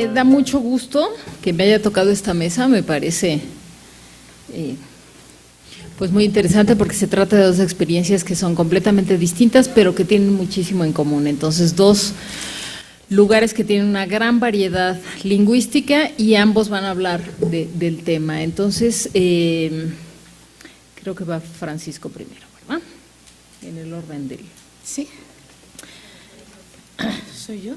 Me da mucho gusto que me haya tocado esta mesa, me parece pues muy interesante porque se trata de dos experiencias que son completamente distintas pero que tienen muchísimo en común. Entonces, dos lugares que tienen una gran variedad lingüística y ambos van a hablar del tema. Entonces, creo que va Francisco primero, ¿verdad? En el orden del… Sí. ¿Soy yo?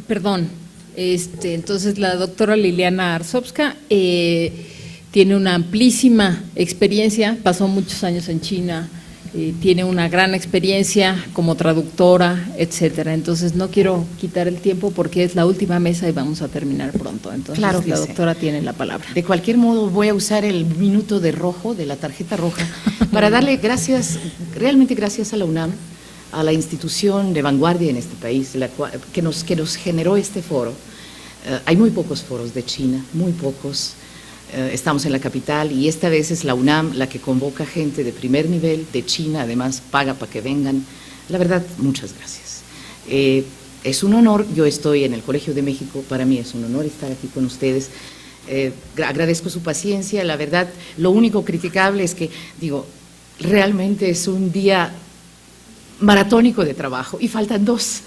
Perdón. Entonces, la doctora Liliana Arzobska tiene una amplísima experiencia, pasó muchos años en China, tiene una gran experiencia como traductora, etcétera. Entonces, no quiero quitar el tiempo porque es la última mesa y vamos a terminar pronto. Entonces, claro que la doctora tiene la palabra. De cualquier modo, voy a usar el minuto de rojo, de la tarjeta roja, para darle gracias, realmente gracias a la UNAM, a la institución de vanguardia en este país, que nos generó este foro. Hay muy pocos foros de China, muy pocos. Estamos en la capital y esta vez es la UNAM la que convoca gente de primer nivel de China, además paga para que vengan. La verdad, muchas gracias. Es un honor, yo estoy en el Colegio de México, para mí es un honor estar aquí con ustedes. Agradezco su paciencia, la verdad, lo único criticable es que, realmente es un día maratónico de trabajo y faltan 2.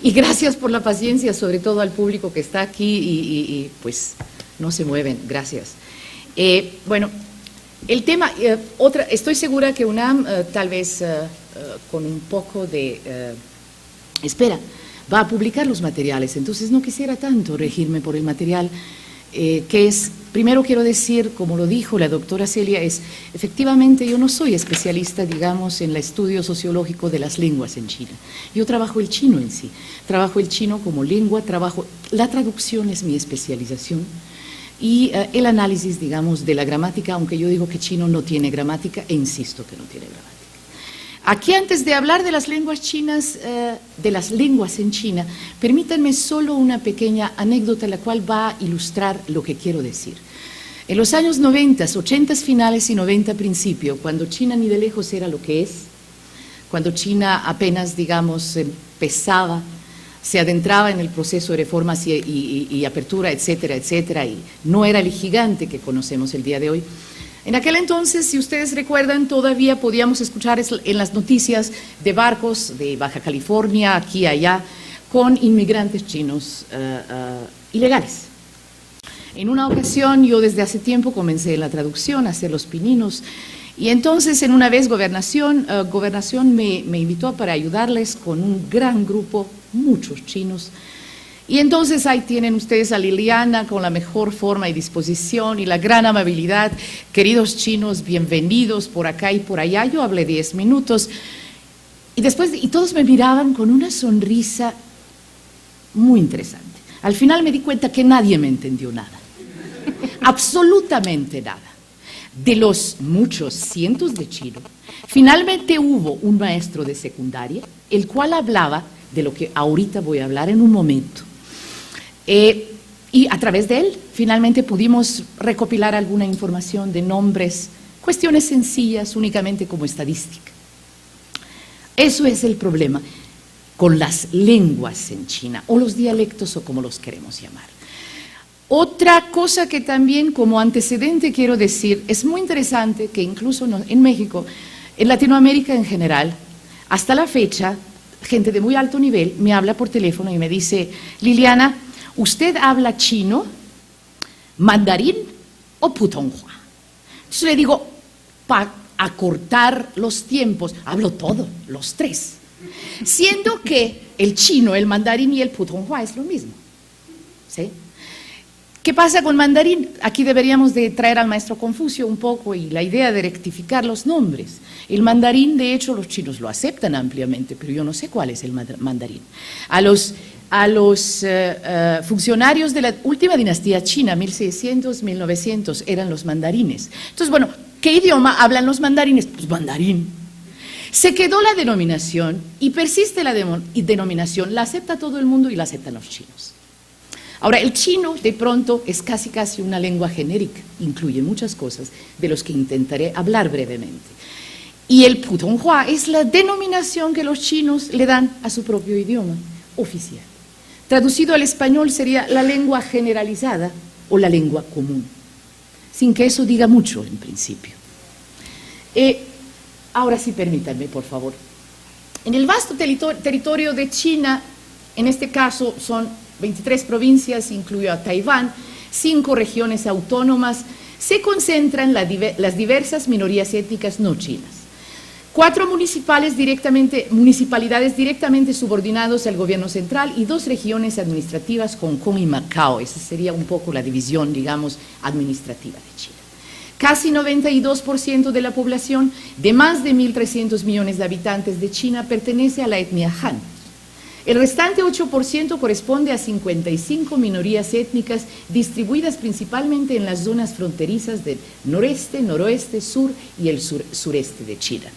Y gracias por la paciencia, sobre todo al público que está aquí y pues no se mueven, gracias. Bueno, el tema, estoy segura que UNAM tal vez con un poco de espera va a publicar los materiales, entonces no quisiera tanto regirme por el material que es, primero quiero decir, como lo dijo la doctora Celia, efectivamente yo no soy especialista, digamos, en el estudio sociológico de las lenguas en China. Yo trabajo el chino en sí, trabajo el chino como lengua, la traducción es mi especialización y el análisis, digamos, de la gramática, aunque yo digo que chino no tiene gramática e insisto que no tiene gramática. Aquí, antes de hablar de las lenguas chinas, de las lenguas en China, permítanme solo una pequeña anécdota, la cual va a ilustrar lo que quiero decir. En los años 90, 80 finales y 90 principio, cuando China ni de lejos era lo que es, cuando China apenas, digamos, empezaba, se adentraba en el proceso de reformas y apertura, etcétera, etcétera, y no era el gigante que conocemos el día de hoy. En aquel entonces, si ustedes recuerdan, todavía podíamos escuchar en las noticias de barcos de Baja California, aquí y allá, con inmigrantes chinos ilegales. En una ocasión, yo desde hace tiempo comencé la traducción, a hacer los pininos, y entonces en una vez Gobernación me invitó para ayudarles con un gran grupo, muchos chinos. Y entonces ahí tienen ustedes a Liliana con la mejor forma y disposición y la gran amabilidad. Queridos chinos, bienvenidos por acá y por allá. Yo hablé 10 minutos y todos me miraban con una sonrisa muy interesante. Al final me di cuenta que nadie me entendió nada, absolutamente nada. De los muchos cientos de chinos, finalmente hubo un maestro de secundaria, el cual hablaba de lo que ahorita voy a hablar en un momento. Y a través de él, finalmente pudimos recopilar alguna información de nombres, cuestiones sencillas, únicamente como estadística. Eso es el problema con las lenguas en China, o los dialectos, o como los queremos llamar. Otra cosa que también como antecedente quiero decir, es muy interesante que incluso en México, en Latinoamérica en general, hasta la fecha, gente de muy alto nivel me habla por teléfono y me dice: Liliana, ¿usted habla chino, mandarín o putonghua? Entonces le digo, para acortar los tiempos, hablo todo, los 3. Siendo que el chino, el mandarín y el putonghua es lo mismo. ¿Sí? ¿Qué pasa con mandarín? Aquí deberíamos de traer al maestro Confucio un poco y la idea de rectificar los nombres. El mandarín, de hecho, los chinos lo aceptan ampliamente, pero yo no sé cuál es el mandarín. A los funcionarios de la última dinastía china, 1600, 1900, eran los mandarines. Entonces, bueno, ¿qué idioma hablan los mandarines? Pues mandarín. Se quedó la denominación y persiste la denominación, la acepta todo el mundo y la aceptan los chinos. Ahora, el chino, de pronto, es casi una lengua genérica, incluye muchas cosas de las que intentaré hablar brevemente. Y el putonghua es la denominación que los chinos le dan a su propio idioma oficial. Traducido al español sería la lengua generalizada o la lengua común, sin que eso diga mucho en principio. Ahora sí, permítanme, por favor. En el vasto territorio de China, en este caso son 23 provincias, incluyo a Taiwán, 5 regiones autónomas, se concentran las diversas minorías étnicas no chinas. 4 municipalidades directamente subordinadas al gobierno central y 2 regiones administrativas, Hong Kong y Macao. Esa sería un poco la división, digamos, administrativa de China. Casi 92% de la población de más de 1.300 millones de habitantes de China pertenece a la etnia Han. El restante 8% corresponde a 55 minorías étnicas distribuidas principalmente en las zonas fronterizas del noreste, noroeste, sur y el sureste de China.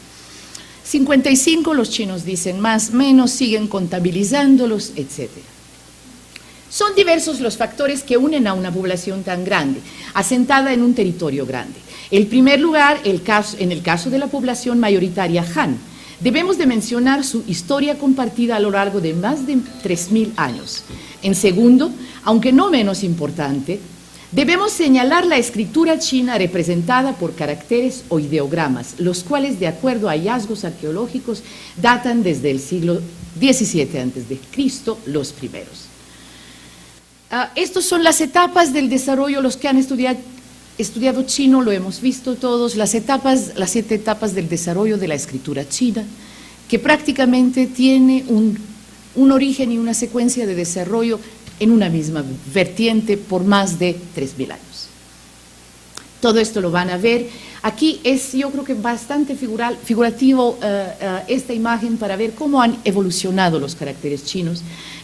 55, los chinos dicen más, menos, siguen contabilizándolos, etc. Son diversos los factores que unen a una población tan grande, asentada en un territorio grande. En primer lugar, en el caso de la población mayoritaria Han, debemos de mencionar su historia compartida a lo largo de más de 3.000 años. En segundo, aunque no menos importante, debemos señalar la escritura china representada por caracteres o ideogramas, los cuales, de acuerdo a hallazgos arqueológicos, datan desde el siglo XVII a.C., los primeros. Estas son las etapas del desarrollo, los que han estudiado chino, lo hemos visto todos, las 7 etapas del desarrollo de la escritura china, que prácticamente tiene un origen y una secuencia de desarrollo en una misma vertiente por más de 3.000 años. Todo esto lo van a ver. Aquí es, yo creo que bastante figurativo esta imagen para ver cómo han evolucionado los caracteres chinos,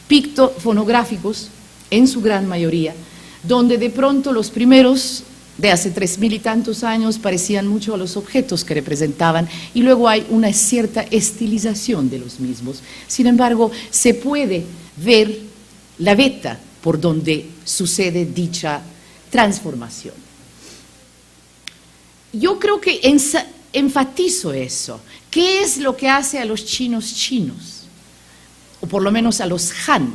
pictofonográficos en su gran mayoría, donde de pronto los primeros de hace 3.000 y tantos años parecían mucho a los objetos que representaban y luego hay una cierta estilización de los mismos. Sin embargo, se puede ver la veta por donde sucede dicha transformación. Yo creo que enfatizo eso. ¿Qué es lo que hace a los chinos chinos? O por lo menos a los Han,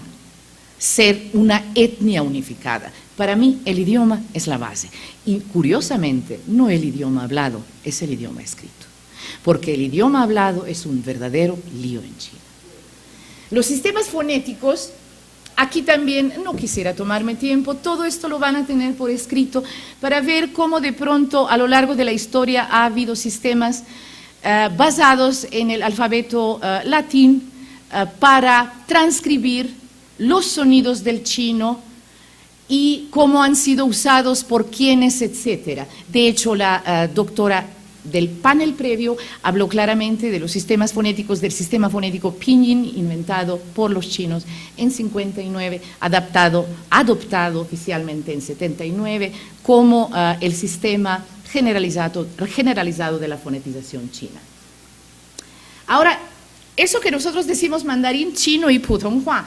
ser una etnia unificada. Para mí el idioma es la base y curiosamente no el idioma hablado, es el idioma escrito, porque el idioma hablado es un verdadero lío en China. Los sistemas fonéticos, aquí también no quisiera tomarme tiempo, todo esto lo van a tener por escrito para ver cómo de pronto a lo largo de la historia ha habido sistemas basados en el alfabeto latín para transcribir los sonidos del chino y cómo han sido usados por quiénes, etcétera. De hecho, la doctora del panel previo habló claramente de los sistemas fonéticos, del sistema fonético pinyin inventado por los chinos en 59, adoptado oficialmente en 79 como el sistema generalizado de la fonetización china. Ahora, eso que nosotros decimos mandarín chino y putonghua,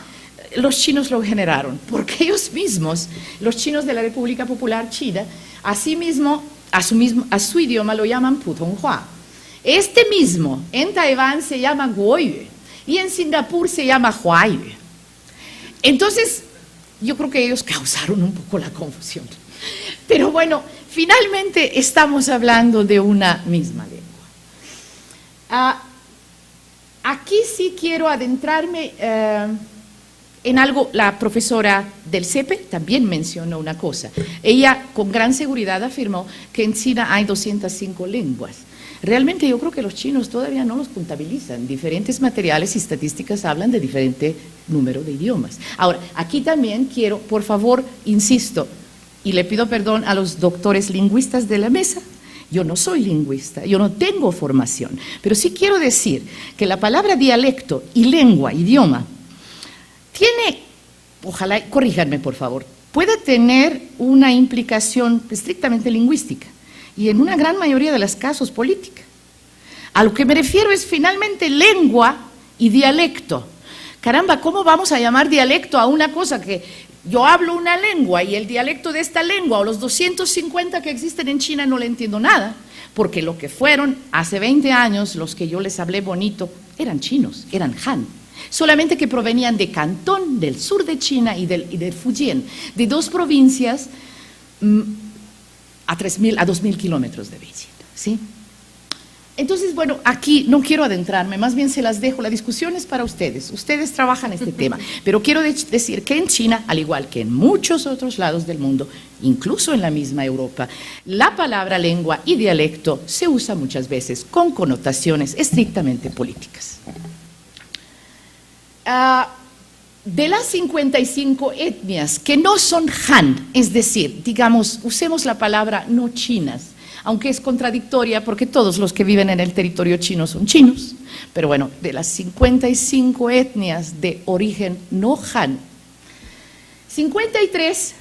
los chinos lo generaron, porque ellos mismos, los chinos de la República Popular China, a su idioma lo llaman putonghua. Este mismo en Taiwán se llama guoyue y en Singapur se llama huaiyue. Entonces, yo creo que ellos causaron un poco la confusión. Pero bueno, finalmente estamos hablando de una misma lengua. Aquí sí quiero adentrarme en algo. La profesora del CEPE también mencionó una cosa. Ella con gran seguridad afirmó que en China hay 205 lenguas. Realmente yo creo que los chinos todavía no los contabilizan. Diferentes materiales y estadísticas hablan de diferente número de idiomas. Ahora, aquí también quiero, por favor, insisto, y le pido perdón a los doctores lingüistas de la mesa. Yo no soy lingüista, yo no tengo formación, pero sí quiero decir que la palabra dialecto y lengua, idioma, tiene, ojalá, corríjanme por favor, puede tener una implicación estrictamente lingüística y en una gran mayoría de los casos política. A lo que me refiero es finalmente lengua y dialecto. Caramba, ¿cómo vamos a llamar dialecto a una cosa que yo hablo una lengua y el dialecto de esta lengua o los 250 que existen en China no le entiendo nada? Porque lo que fueron hace 20 años, los que yo les hablé bonito, eran chinos, eran Han. solamente que provenían de Cantón, del sur de China y del Fujian, de dos provincias a 2.000 kilómetros de Beijing, ¿sí? Entonces, bueno, aquí no quiero adentrarme, más bien se las dejo, la discusión es para ustedes trabajan este tema, pero quiero decir que en China, al igual que en muchos otros lados del mundo, incluso en la misma Europa, la palabra lengua y dialecto se usa muchas veces con connotaciones estrictamente políticas. De las 55 etnias que no son Han, es decir, digamos, usemos la palabra no chinas, aunque es contradictoria porque todos los que viven en el territorio chino son chinos, pero bueno, de las 55 etnias de origen no Han, 53,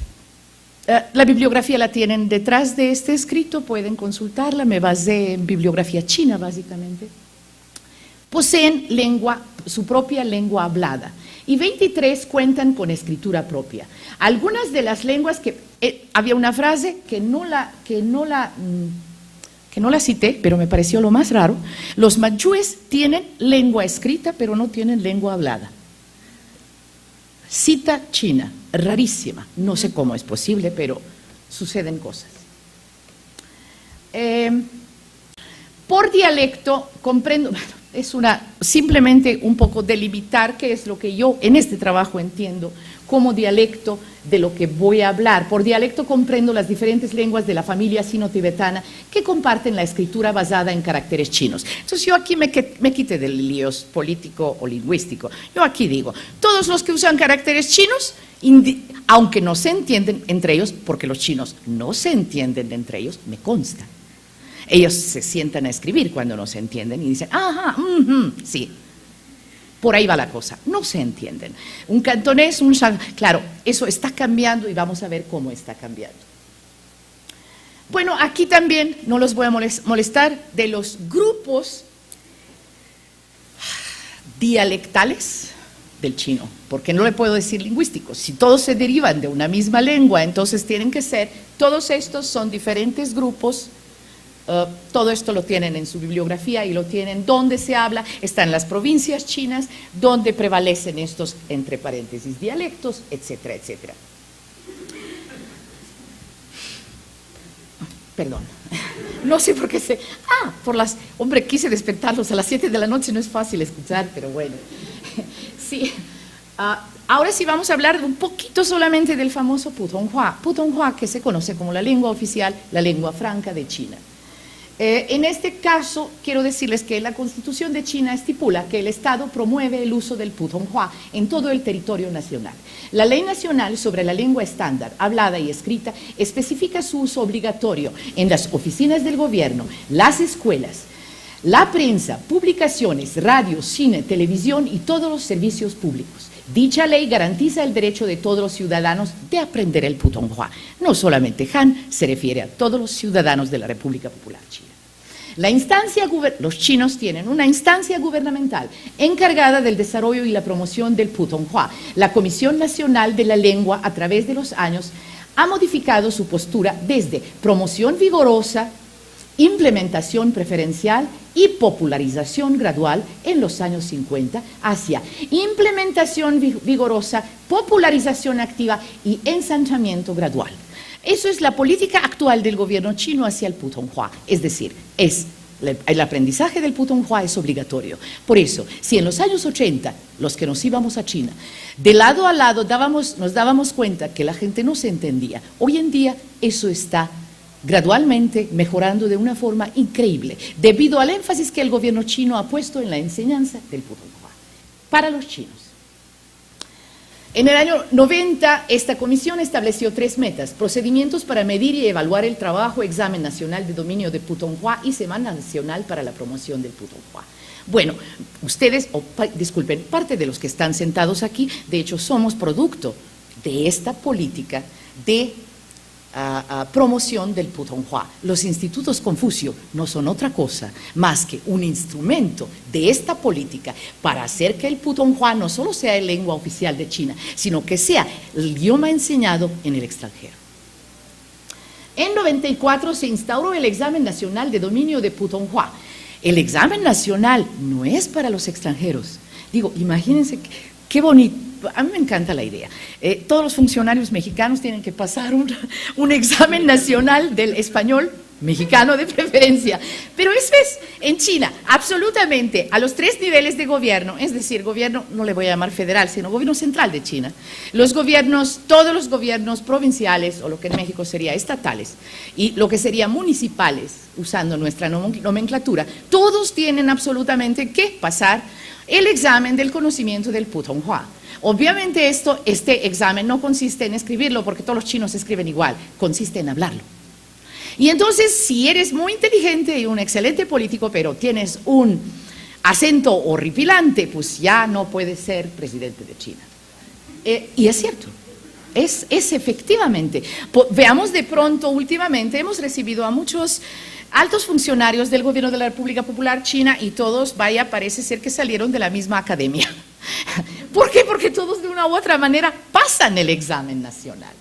la bibliografía la tienen detrás de este escrito, pueden consultarla, me basé en bibliografía china básicamente, poseen su propia lengua hablada y 23 cuentan con escritura propia. Algunas de las lenguas que había una frase que no la cité, pero me pareció lo más raro. Los manchúes tienen lengua escrita, pero no tienen lengua hablada. Cita china, rarísima. No sé cómo es posible, pero suceden cosas. Por dialecto, comprendo, es simplemente un poco delimitar qué es lo que yo en este trabajo entiendo como dialecto de lo que voy a hablar. Por dialecto comprendo las diferentes lenguas de la familia sino-tibetana que comparten la escritura basada en caracteres chinos. Entonces yo aquí me quité del lío político o lingüístico. Yo aquí digo, todos los que usan caracteres chinos, aunque no se entienden entre ellos, porque los chinos no se entienden entre ellos, me consta. Ellos se sientan a escribir cuando no se entienden y dicen, ajá, sí. Por ahí va la cosa, no se entienden. Un cantonés, claro, eso está cambiando y vamos a ver cómo está cambiando. Bueno, aquí también, no los voy a molestar, de los grupos dialectales del chino, porque no le puedo decir lingüísticos. Si todos se derivan de una misma lengua, entonces tienen que ser, todos estos son diferentes grupos. Todo esto lo tienen en su bibliografía y lo tienen donde se habla, está en las provincias chinas, donde prevalecen estos, entre paréntesis, dialectos, etcétera, etcétera. Perdón, no sé por qué hombre, quise despertarlos a las 7 de la noche, no es fácil escuchar, pero bueno. Sí, ahora sí vamos a hablar un poquito solamente del famoso Putonghua. Putonghua, que se conoce como la lengua oficial, la lengua franca de China. En este caso, quiero decirles que la Constitución de China estipula que el Estado promueve el uso del Putonghua en todo el territorio nacional. La Ley Nacional sobre la Lengua Estándar, hablada y escrita, especifica su uso obligatorio en las oficinas del gobierno, las escuelas, la prensa, publicaciones, radio, cine, televisión y todos los servicios públicos. Dicha ley garantiza el derecho de todos los ciudadanos de aprender el Putonghua. No solamente Han, se refiere a todos los ciudadanos de la República Popular China. Los chinos tienen una instancia gubernamental encargada del desarrollo y la promoción del Putonghua. La Comisión Nacional de la Lengua, a través de los años, ha modificado su postura desde promoción vigorosa, implementación preferencial y popularización gradual en los años 50 hacia implementación vigorosa, popularización activa y ensanchamiento gradual. Eso es la política actual del gobierno chino hacia el Putonghua, es decir, el aprendizaje del Putonghua es obligatorio. Por eso, si en los años 80, los que nos íbamos a China, de lado a lado nos dábamos cuenta que la gente no se entendía, hoy en día eso está gradualmente mejorando de una forma increíble, debido al énfasis que el gobierno chino ha puesto en la enseñanza del Putonghua para los chinos. En el año 90, esta comisión estableció 3 metas: procedimientos para medir y evaluar el trabajo, examen nacional de dominio de Putonghua y semana nacional para la promoción del Putonghua. Bueno, ustedes, disculpen, parte de los que están sentados aquí, de hecho somos producto de esta política de promoción del Putonghua. Los institutos Confucio no son otra cosa más que un instrumento de esta política para hacer que el Putonghua no solo sea la lengua oficial de China, sino que sea el idioma enseñado en el extranjero. En 94 se instauró el examen nacional de dominio de Putonghua. El examen nacional no es para los extranjeros. Digo, imagínense qué bonito. A mí me encanta la idea. Todos los funcionarios mexicanos tienen que pasar un examen nacional del español mexicano de preferencia. Pero eso es en China, absolutamente, a los 3 niveles de gobierno, es decir, gobierno, no le voy a llamar federal, sino gobierno central de China. Los gobiernos, todos los gobiernos provinciales, o lo que en México sería estatales, y lo que sería municipales, usando nuestra nomenclatura, todos tienen absolutamente que pasar el examen del conocimiento del Putonghua. Obviamente este examen no consiste en escribirlo, porque todos los chinos escriben igual, consiste en hablarlo. Y entonces, si eres muy inteligente y un excelente político, pero tienes un acento horripilante, pues ya no puedes ser presidente de China. Y es cierto, es efectivamente. Veamos de pronto, últimamente, hemos recibido a muchos altos funcionarios del gobierno de la República Popular China y todos, vaya, parece ser que salieron de la misma academia. ¿Por qué? Porque todos de una u otra manera pasan el examen nacional.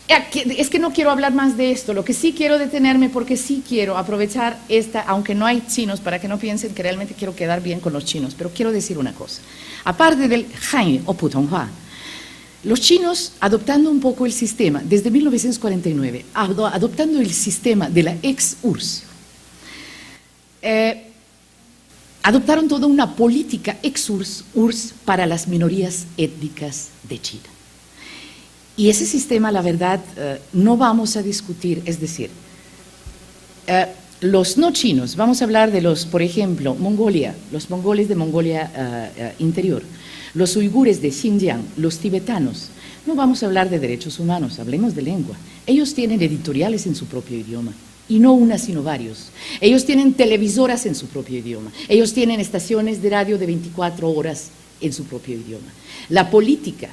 Es que no quiero hablar más de esto, lo que sí quiero detenerme, porque sí quiero aprovechar aunque no hay chinos, para que no piensen que realmente quiero quedar bien con los chinos, pero quiero decir una cosa. Aparte del Hanyu o Putonghua, los chinos, adoptando un poco el sistema, desde 1949, adoptando el sistema de la ex-URSS, adoptaron toda una política ex-URSS para las minorías étnicas de China. Y ese sistema, la verdad, no vamos a discutir, es decir, los no chinos, vamos a hablar de los, por ejemplo, Mongolia, los mongoles de Mongolia interior, los uigures de Xinjiang, los tibetanos. No vamos a hablar de derechos humanos, hablemos de lengua. Ellos tienen editoriales en su propio idioma, y no una, sino varios. Ellos tienen televisoras en su propio idioma. Ellos tienen estaciones de radio de 24 horas en su propio idioma. La política.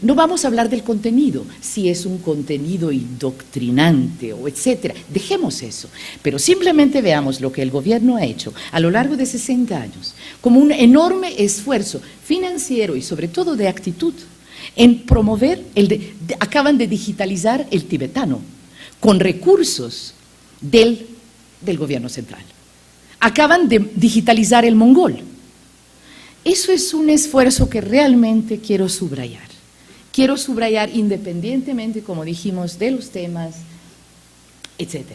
No vamos a hablar del contenido, si es un contenido indoctrinante o etcétera, dejemos eso, pero simplemente veamos lo que el gobierno ha hecho a lo largo de 60 años, como un enorme esfuerzo financiero y sobre todo de actitud en promover, acaban de digitalizar el tibetano con recursos del gobierno central, acaban de digitalizar el mongol. Eso es un esfuerzo que realmente quiero subrayar. Quiero subrayar independientemente, como dijimos, de los temas, etc.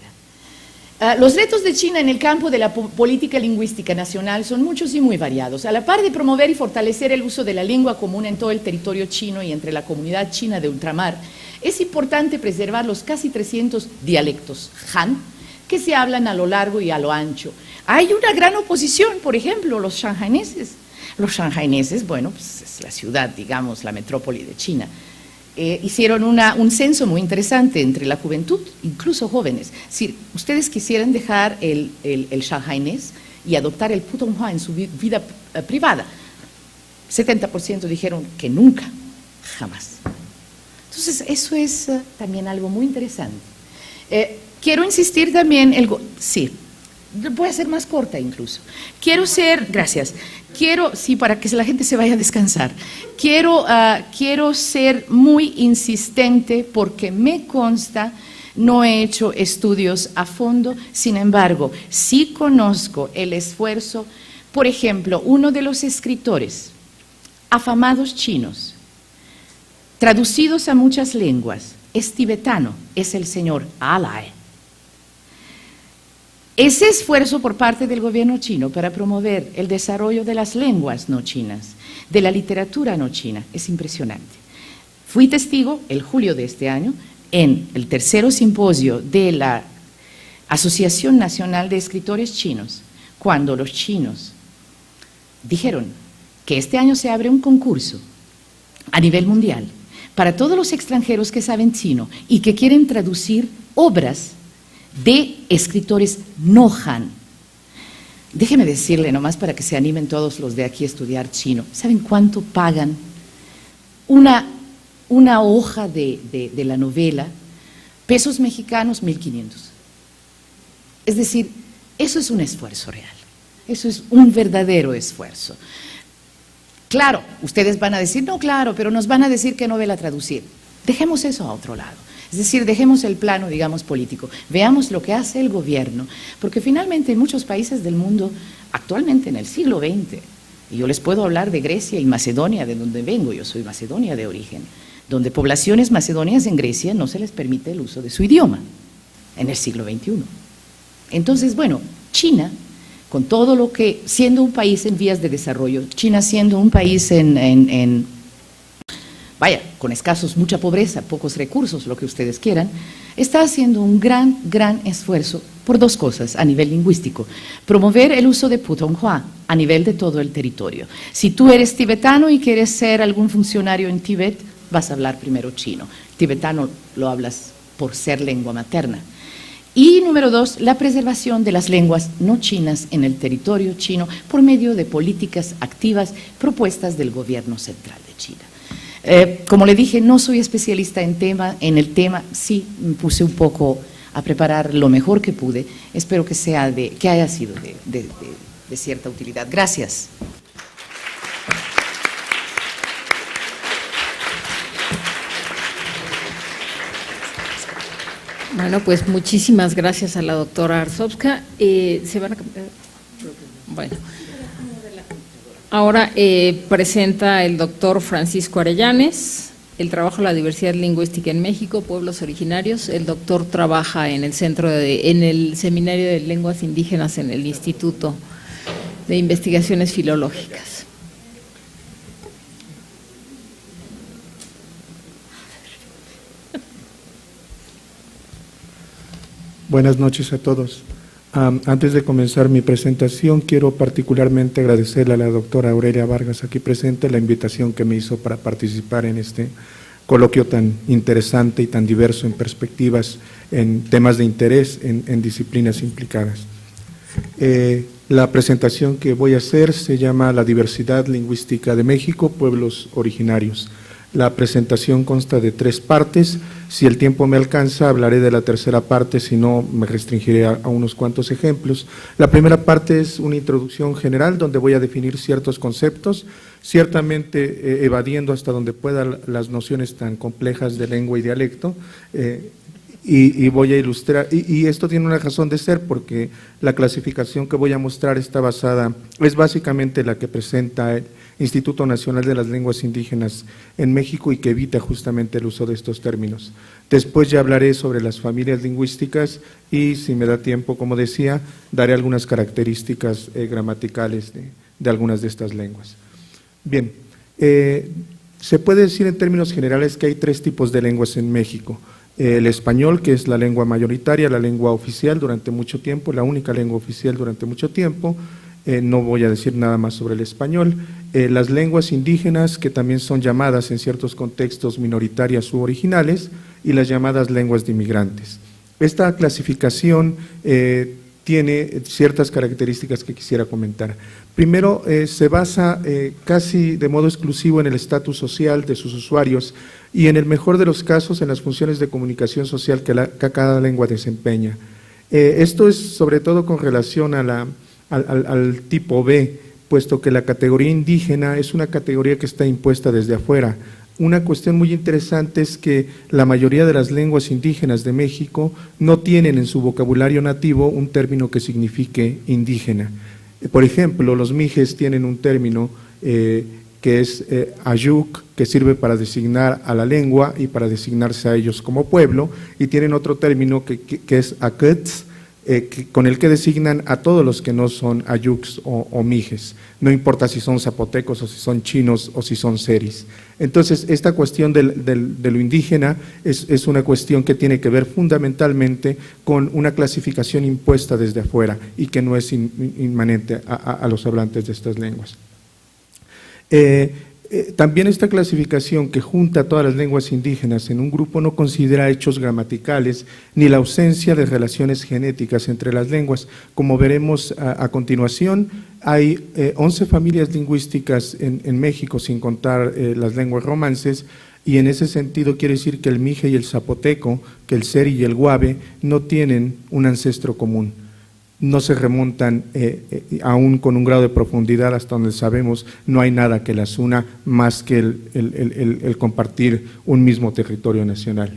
Los retos de China en el campo de la política lingüística nacional son muchos y muy variados. A la par de promover y fortalecer el uso de la lengua común en todo el territorio chino y entre la comunidad china de ultramar, es importante preservar los casi 300 dialectos Han que se hablan a lo largo y a lo ancho. Hay una gran oposición, por ejemplo, los shanghaineses. Los shanghaineses, bueno, pues es la ciudad, digamos, la metrópoli de China. Hicieron un censo muy interesante entre la juventud, incluso jóvenes. Si ustedes quisieran dejar el shanghainés y adoptar el Putonghua en su vida privada, 70% dijeron que nunca, jamás. Entonces, eso es también algo muy interesante. Quiero insistir también, sí, voy a ser más corta incluso. Gracias. Sí, para que la gente se vaya a descansar. Quiero ser muy insistente porque me consta, no he hecho estudios a fondo, sin embargo, sí conozco el esfuerzo. Por ejemplo, uno de los escritores afamados chinos, traducidos a muchas lenguas, es tibetano, es el señor Alai. Ese esfuerzo por parte del gobierno chino para promover el desarrollo de las lenguas no chinas, de la literatura no china, es impresionante. Fui testigo, el julio de este año, en el tercero simposio de la Asociación Nacional de Escritores Chinos, cuando los chinos dijeron que este año se abre un concurso a nivel mundial para todos los extranjeros que saben chino y que quieren traducir obras de escritores no Han. Déjeme decirle nomás para que se animen todos los de aquí a estudiar chino. ¿Saben cuánto pagan una hoja de la novela? Pesos mexicanos, 1,500. Es decir, eso es un esfuerzo real. Eso es un verdadero esfuerzo. Claro, ustedes van a decir, no, claro, pero nos van a decir qué novela traducir. Dejemos eso a otro lado. Es Es decir, dejemos el plano, digamos, político, veamos lo que hace el gobierno, porque finalmente en muchos países del mundo, actualmente en el siglo XX, y yo les puedo hablar de Grecia y Macedonia, de donde vengo, yo soy macedonia de origen, donde poblaciones macedonias en Grecia no se les permite el uso de su idioma en el siglo XXI. Entonces, bueno, China, con todo lo que, siendo un país en vías de desarrollo, China siendo un país con escasos, mucha pobreza, pocos recursos, lo que ustedes quieran, está haciendo un gran esfuerzo por dos cosas a nivel lingüístico. Promover el uso de Putonghua a nivel de todo el territorio. Si tú eres tibetano y quieres ser algún funcionario en Tíbet, vas a hablar primero chino. Tibetano lo hablas por ser lengua materna. Y número dos, la preservación de las lenguas no chinas en el territorio chino por medio de políticas activas propuestas del gobierno central de China. Como le dije, no soy especialista en el tema, sí me puse un poco a preparar lo mejor que pude. Espero que haya sido de cierta utilidad. Gracias. Bueno, pues muchísimas gracias a la doctora Arzobska. ¿Se van a cambiar? Bueno. Ahora presenta el doctor Francisco Arellanes, el trabajo de la diversidad lingüística en México, pueblos originarios. El doctor trabaja en el Seminario de Lenguas Indígenas en el Instituto de Investigaciones Filológicas. Buenas noches a todos. Antes de comenzar mi presentación, quiero particularmente agradecerle a la doctora Aurelia Vargas, aquí presente, la invitación que me hizo para participar en este coloquio tan interesante y tan diverso en perspectivas, en temas de interés, en disciplinas implicadas. La presentación que voy a hacer se llama La diversidad lingüística de México, pueblos originarios. La presentación consta de 3 partes. Si el tiempo me alcanza, hablaré de la tercera parte, si no, me restringiré a unos cuantos ejemplos. La primera parte es una introducción general, donde voy a definir ciertos conceptos, ciertamente evadiendo hasta donde pueda las nociones tan complejas de lengua y dialecto, y voy a ilustrar, y esto tiene una razón de ser, porque la clasificación que voy a mostrar es básicamente la que presenta el Instituto Nacional de las Lenguas Indígenas en México y que evita justamente el uso de estos términos. Después ya hablaré sobre las familias lingüísticas y, si me da tiempo, como decía, daré algunas características gramaticales de algunas de estas lenguas. Bien, se puede decir en términos generales que hay 3 tipos de lenguas en México. El español, que es la lengua mayoritaria, la lengua oficial durante mucho tiempo, la única lengua oficial durante mucho tiempo. No voy a decir nada más sobre el español. Las lenguas indígenas, que también son llamadas en ciertos contextos minoritarias u originales, y las llamadas lenguas de inmigrantes. Esta clasificación tiene ciertas características que quisiera comentar. Primero, se basa casi de modo exclusivo en el estatus social de sus usuarios y, en el mejor de los casos, en las funciones de comunicación social que cada lengua desempeña. Esto es sobre todo con relación a al tipo B, puesto que la categoría indígena es una categoría que está impuesta desde afuera. Una cuestión muy interesante es que la mayoría de las lenguas indígenas de México no tienen en su vocabulario nativo un término que signifique indígena. Por ejemplo, los mijes tienen un término que es ayuk, que sirve para designar a la lengua y para designarse a ellos como pueblo, y tienen otro término que es akets, con el que designan a todos los que no son ayuks o mijes, no importa si son zapotecos o si son chinos o si son seris. Entonces, esta cuestión de lo indígena es una cuestión que tiene que ver fundamentalmente con una clasificación impuesta desde afuera y que no es inmanente a los hablantes de estas lenguas. También esta clasificación, que junta a todas las lenguas indígenas en un grupo, no considera hechos gramaticales ni la ausencia de relaciones genéticas entre las lenguas. Como veremos a continuación, hay 11 familias lingüísticas en México, sin contar las lenguas romances, y en ese sentido quiere decir que el mije y el zapoteco, que el seri y el guave, no tienen un ancestro común. No se remontan aún con un grado de profundidad hasta donde sabemos, no hay nada que las una más que el compartir un mismo territorio nacional.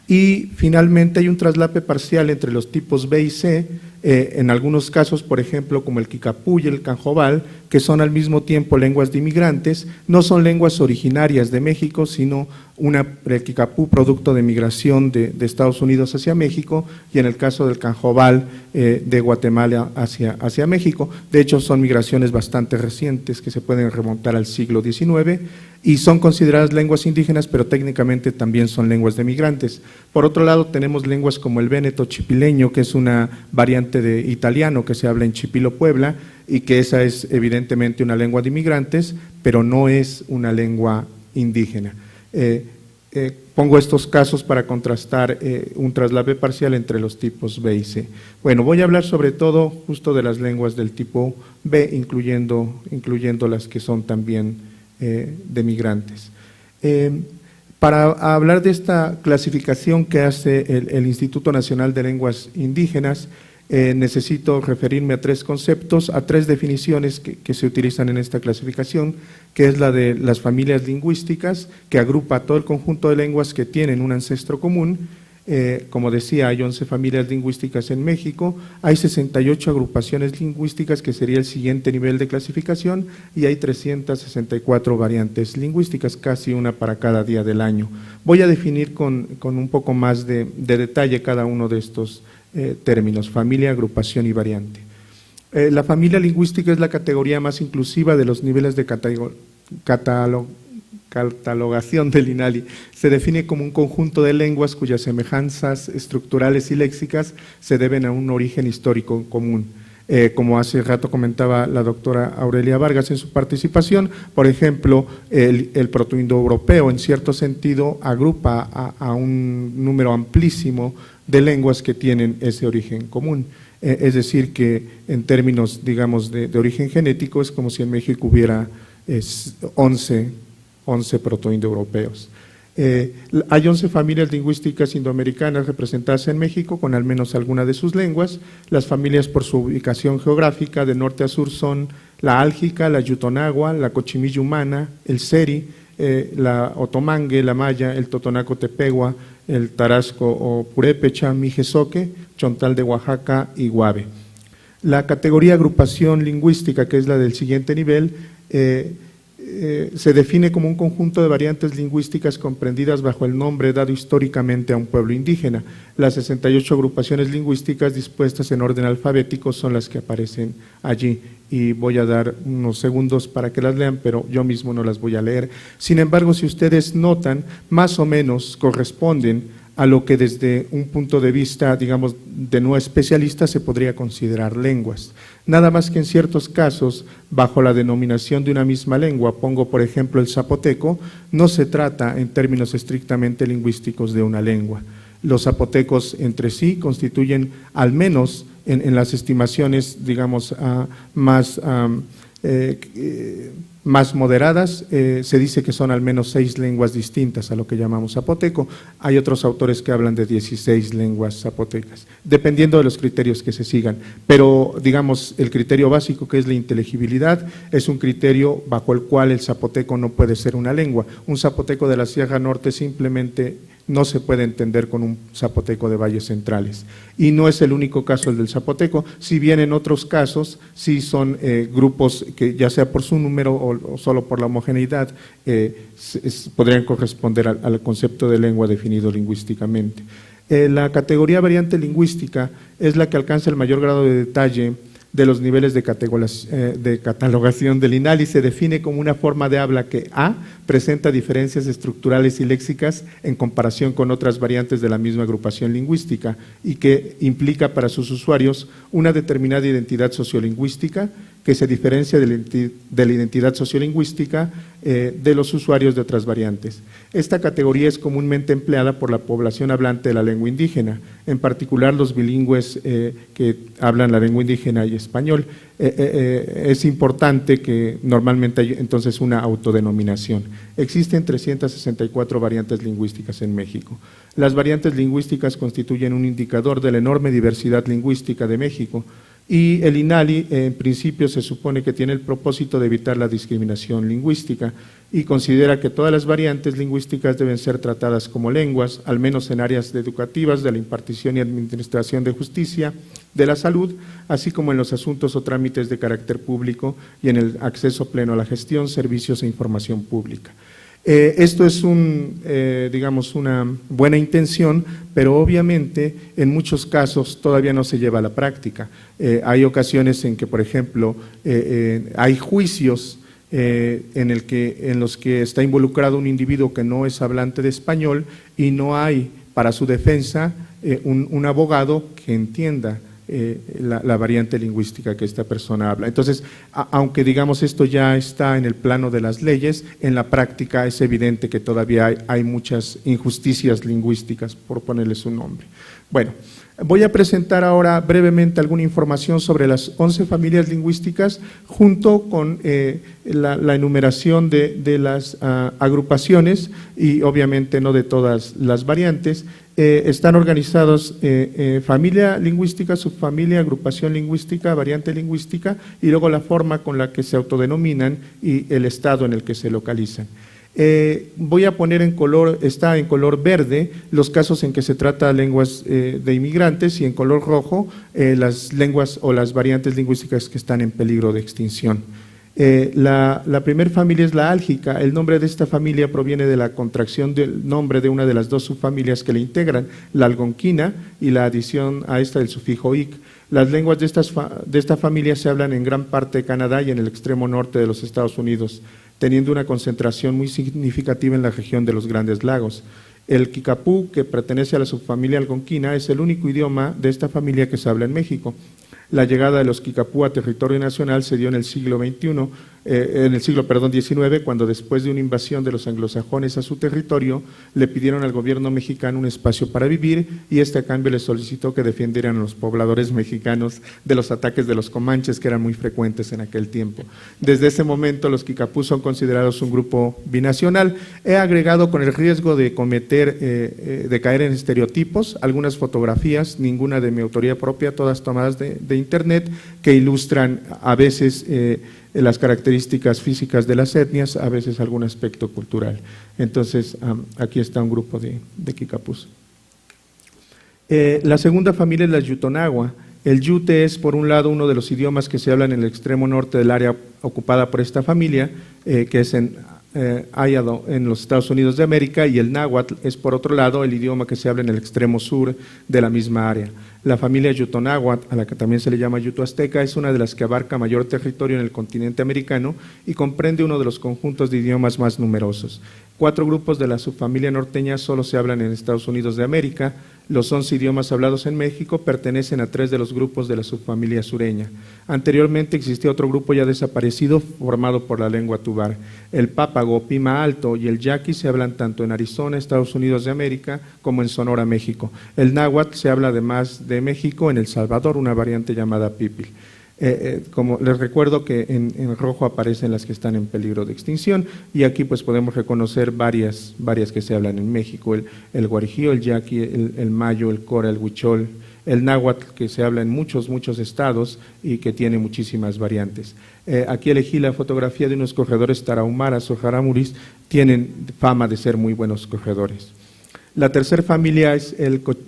Y finalmente hay un traslape parcial entre los tipos B y C, en algunos casos, por ejemplo, como el kikapú y el canjobal, que son al mismo tiempo lenguas de inmigrantes, no son lenguas originarias de México, sino el kikapú producto de migración de Estados Unidos hacia México, y en el caso del canjobal de Guatemala hacia México. De hecho, son migraciones bastante recientes que se pueden remontar al siglo XIX y son consideradas lenguas indígenas, pero técnicamente también son lenguas de migrantes. Por otro lado, tenemos lenguas como el véneto chipileño, que es una variante de italiano que se habla en Chipilo, Puebla, y que esa es evidentemente una lengua de inmigrantes, pero no es una lengua indígena. Pongo estos casos para contrastar un traslape parcial entre los tipos B y C. Bueno, voy a hablar sobre todo justo de las lenguas del tipo B, incluyendo las que son también de migrantes. Para hablar de esta clasificación que hace el Instituto Nacional de Lenguas Indígenas, necesito referirme a tres conceptos, a tres definiciones que se utilizan en esta clasificación, que es la de las familias lingüísticas, que agrupa todo el conjunto de lenguas que tienen un ancestro común. Como decía, hay 11 familias lingüísticas en México, hay 68 agrupaciones lingüísticas, que sería el siguiente nivel de clasificación, y hay 364 variantes lingüísticas, casi una para cada día del año. Voy a definir con un poco más de detalle cada uno de estos términos: familia, agrupación y variante. La familia lingüística es la categoría más inclusiva de los niveles de catalogación del INALI. Se define como un conjunto de lenguas cuyas semejanzas estructurales y léxicas se deben a un origen histórico común. Como hace rato comentaba la doctora Aurelia Vargas en su participación, por ejemplo, el protoindoeuropeo en cierto sentido agrupa a un número amplísimo de lenguas que tienen ese origen común. Es decir, que en términos, digamos, de origen genético, es como si en México hubiera 11 protoindoeuropeos. Hay 11 familias lingüísticas indoamericanas representadas en México con al menos alguna de sus lenguas. Las familias por su ubicación geográfica de norte a sur son la álgica, la yutonagua, la cochimillo-humana, el seri, la otomangue, la maya, el totonaco-tepegua, el tarasco o purépecha, mijezoque, chontal de Oaxaca y guave. La categoría agrupación lingüística, que es la del siguiente nivel, se define como un conjunto de variantes lingüísticas comprendidas bajo el nombre dado históricamente a un pueblo indígena. Las 68 agrupaciones lingüísticas dispuestas en orden alfabético son las que aparecen allí, y voy a dar unos segundos para que las lean, pero yo mismo no las voy a leer. Sin embargo, si ustedes notan, más o menos corresponden a lo que desde un punto de vista, digamos, de no especialista se podría considerar lenguas. Nada más que en ciertos casos, bajo la denominación de una misma lengua, pongo por ejemplo el zapoteco, no se trata en términos estrictamente lingüísticos de una lengua. Los zapotecos entre sí constituyen, al menos en las estimaciones, digamos, más moderadas, se dice que son al menos 6 lenguas distintas a lo que llamamos zapoteco. Hay otros autores que hablan de 16 lenguas zapotecas, dependiendo de los criterios que se sigan. Pero, digamos, el criterio básico, que es la inteligibilidad, es un criterio bajo el cual el zapoteco no puede ser una lengua. Un zapoteco de la Sierra Norte simplemente no se puede entender con un zapoteco de valles centrales. Y no es el único caso el del zapoteco, si bien en otros casos sí son grupos que, ya sea por su número o solo por la homogeneidad, podrían corresponder al concepto de lengua definido lingüísticamente. La categoría variante lingüística es la que alcanza el mayor grado de detalle de los niveles de catalogación del INALI. Se define como una forma de habla que a. presenta diferencias estructurales y léxicas en comparación con otras variantes de la misma agrupación lingüística, y que implica para sus usuarios una determinada identidad sociolingüística que se diferencia de la identidad sociolingüística de los usuarios de otras variantes. Esta categoría es comúnmente empleada por la población hablante de la lengua indígena, en particular los bilingües que hablan la lengua indígena y español. Es importante que normalmente hay entonces una autodenominación. Existen 364 variantes lingüísticas en México. Las variantes lingüísticas constituyen un indicador de la enorme diversidad lingüística de México, Y el INALI, en principio, se supone que tiene el propósito de evitar la discriminación lingüística y considera que todas las variantes lingüísticas deben ser tratadas como lenguas, al menos en áreas educativas, de la impartición y administración de justicia, de la salud, así como en los asuntos o trámites de carácter público y en el acceso pleno a la gestión, servicios e información pública. Esto es digamos, una buena intención, pero obviamente en muchos casos todavía no se lleva a la práctica. Hay ocasiones en que, por ejemplo, hay juicios en los que está involucrado un individuo que no es hablante de español y no hay para su defensa un abogado que entienda la variante lingüística que esta persona habla. Entonces, aunque digamos esto ya está en el plano de las leyes, en la práctica es evidente que todavía hay muchas injusticias lingüísticas, por ponerles un nombre. Bueno, voy a presentar ahora brevemente alguna información sobre las 11 familias lingüísticas junto con la enumeración de las agrupaciones y obviamente no de todas las variantes. Están organizados familia lingüística, subfamilia, agrupación lingüística, variante lingüística y luego la forma con la que se autodenominan y el estado en el que se localizan. Voy a poner está en color verde los casos en que se trata de lenguas de inmigrantes y en color rojo las lenguas o las variantes lingüísticas que están en peligro de extinción. La primera familia es la álgica. El nombre de esta familia proviene de la contracción del nombre de una de las dos subfamilias que la integran, la algonquina y la adición a esta del sufijo ic. Las lenguas de esta familia se hablan en gran parte de Canadá y en el extremo norte de los Estados Unidos, teniendo una concentración muy significativa en la región de los Grandes Lagos. El kikapú, que pertenece a la subfamilia algonquina, es el único idioma de esta familia que se habla en México. La llegada de los kikapú a territorio nacional se dio en el siglo XIX, cuando después de una invasión de los anglosajones a su territorio, le pidieron al gobierno mexicano un espacio para vivir y a cambio le solicitó que defendieran a los pobladores mexicanos de los ataques de los comanches, que eran muy frecuentes en aquel tiempo. Desde ese momento los kikapú son considerados un grupo binacional. He agregado, con el riesgo de de caer en estereotipos, algunas fotografías, ninguna de mi autoría propia, todas tomadas de internet, que ilustran a veces las características físicas de las etnias, a veces algún aspecto cultural. Entonces, aquí está un grupo de kikapús. La segunda familia es la yutonagua. El yute es, por un lado, uno de los idiomas que se hablan en el extremo norte del área ocupada por esta familia, que es en Idaho, en los Estados Unidos de América, y el náhuatl es, por otro lado, el idioma que se habla en el extremo sur de la misma área. La familia yutonáhuatl, a la que también se le llama yuto-azteca, es una de las que abarca mayor territorio en el continente americano y comprende uno de los conjuntos de idiomas más numerosos. 4 grupos de la subfamilia norteña solo se hablan en Estados Unidos de América. Los 11 idiomas hablados en México pertenecen a 3 de los grupos de la subfamilia sureña. Anteriormente existía otro grupo ya desaparecido formado por la lengua tubar. El pápago, pima alto y el yaqui se hablan tanto en Arizona, Estados Unidos de América, como en Sonora, México. El náhuatl se habla además de México en El Salvador, una variante llamada pipil. Como les recuerdo que en rojo aparecen las que están en peligro de extinción y aquí pues podemos reconocer varias que se hablan en México, el guarijío, el yaqui, el mayo, el cora, el huichol, el náhuatl, que se habla en muchos estados y que tiene muchísimas variantes. Aquí elegí la fotografía de unos corredores tarahumaras o jaramuris, tienen fama de ser muy buenos corredores. La tercera familia es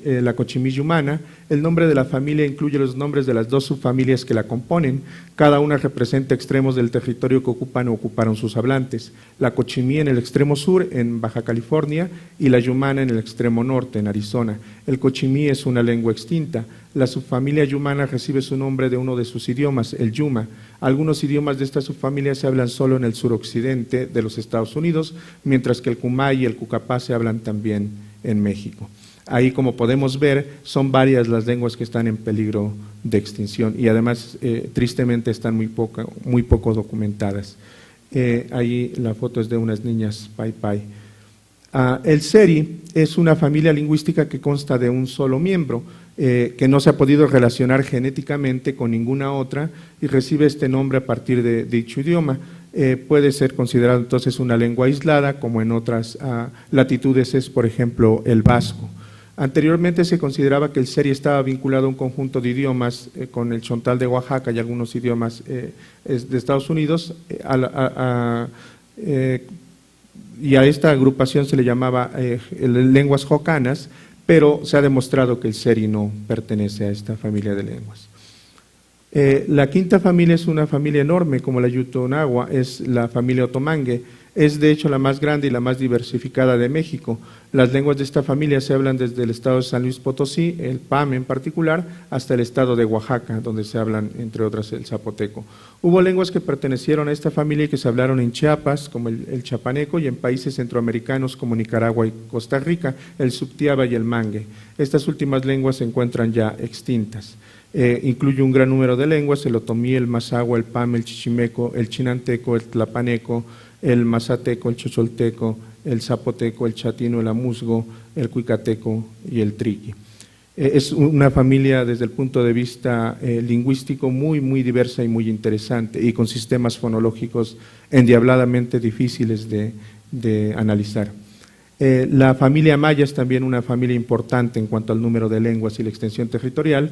la cochimí-yumana. El nombre de la familia incluye los nombres de las 2 subfamilias que la componen. Cada una representa extremos del territorio que ocupan o ocuparon sus hablantes. La cochimí en el extremo sur, en Baja California, y la yumana en el extremo norte, en Arizona. El cochimí es una lengua extinta. La subfamilia yumana recibe su nombre de uno de sus idiomas, el yuma. Algunos idiomas de esta subfamilia se hablan solo en el suroccidente de los Estados Unidos, mientras que el kumai y el cucapá se hablan también en México. Ahí, como podemos ver, son varias las lenguas que están en peligro de extinción y además, tristemente, están muy poco documentadas. Ahí la foto es de unas niñas pai pai. El seri es una familia lingüística que consta de un solo miembro, que no se ha podido relacionar genéticamente con ninguna otra y recibe este nombre a partir de dicho idioma. Puede ser considerado entonces una lengua aislada, como en otras latitudes es, por ejemplo, el vasco. Anteriormente se consideraba que el seri estaba vinculado a un conjunto de idiomas con el chontal de Oaxaca y algunos idiomas de Estados Unidos, y a esta agrupación se le llamaba lenguas jocanas, pero se ha demostrado que el seri no pertenece a esta familia de lenguas. La quinta familia es una familia enorme, como la Yutonagua, es la familia otomangue. Es de hecho la más grande y la más diversificada de México. Las lenguas de esta familia se hablan desde el estado de San Luis Potosí, el PAM en particular, hasta el estado de Oaxaca, donde se hablan, entre otras, el zapoteco. Hubo lenguas que pertenecieron a esta familia y que se hablaron en Chiapas, como el chapaneco, y en países centroamericanos como Nicaragua y Costa Rica, el subtiaba y el mangue. Estas últimas lenguas se encuentran ya extintas. Incluye un gran número de lenguas: el otomí, el mazahua, el pam, el chichimeco, el chinanteco, el tlapaneco, el mazateco, el chocholteco, el zapoteco, el chatino, el amuzgo, el cuicateco y el triqui. Es una familia desde el punto de vista lingüístico muy diversa y muy interesante, y con sistemas fonológicos endiabladamente difíciles de analizar. La familia maya es también una familia importante en cuanto al número de lenguas y la extensión territorial.